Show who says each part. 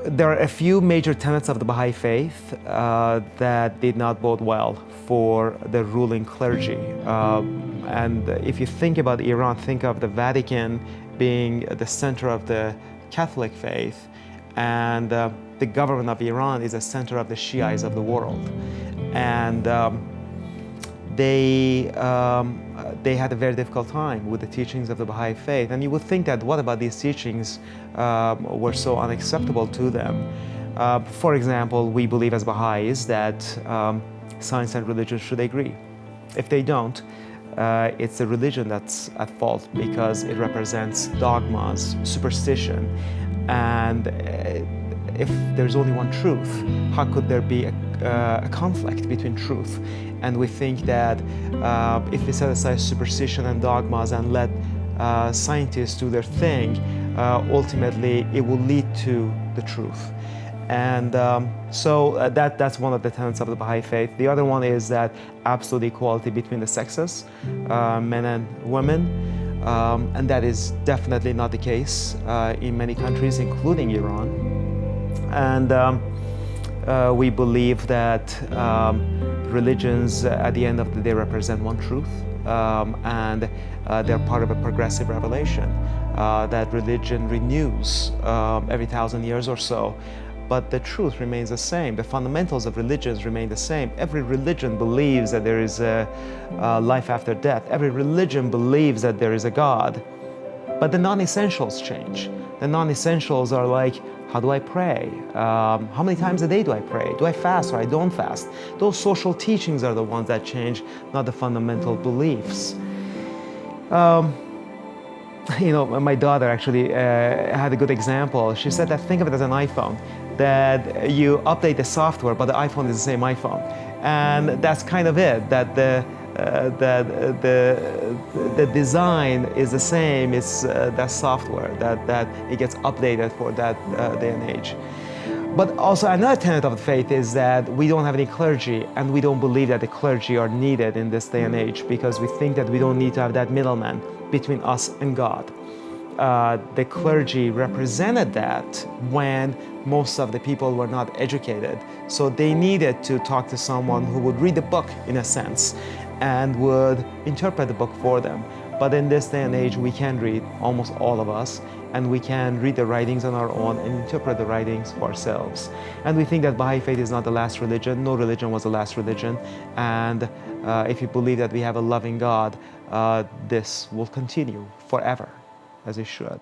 Speaker 1: There are a few major tenets of the Baha'i faith that did not bode well for the ruling clergy. And if you think about Iran, think of the Vatican being the center of the Catholic faith, and the government of Iran is the center of the Shiites of the world. And they had a very difficult time with the teachings of the Baha'i faith. And you would think that what about these teachings were so unacceptable to them? For example, we believe as Baha'is that science and religion should agree. If they don't, it's the religion that's at fault because it represents dogmas, superstition, and if there's only one truth, how could there be a conflict between truth? And we think that if we set aside superstition and dogmas and let scientists do their thing, ultimately it will lead to the truth. And so that's one of the tenets of the Baha'i faith. The other one is that absolute equality between the sexes, men and women, and that is definitely not the case in many countries, including Iran. And we believe that religions at the end of the day represent one truth, and they're part of a progressive revelation that religion renews every 1,000 years or so. But the truth remains the same. The fundamentals of religions remain the same. Every religion believes that there is a life after death. Every religion believes that there is a God. But the non-essentials change. The non-essentials are like, how do I pray? How many times a day do I pray? Do I fast or I don't fast? Those social teachings are the ones that change, not the fundamental beliefs. You know, my daughter actually had a good example. She said that think of it as an iPhone, that you update the software, but the iPhone is the same iPhone. And that's kind of it, that the design is the same, it's that software, that it gets updated for that day and age. But also another tenet of the faith is that we don't have any clergy, and we don't believe that the clergy are needed in this day and age because we think that we don't need to have that middleman between us and God. The clergy represented that when most of the people were not educated. So they needed to talk to someone who would read the book in a sense and would interpret the book for them. But in this day and age, we can read, almost all of us, and we can read the writings on our own and interpret the writings for ourselves. And we think that Baha'i faith is not the last religion. No religion was the last religion. And if you believe that we have a loving God, this will continue forever, as it should.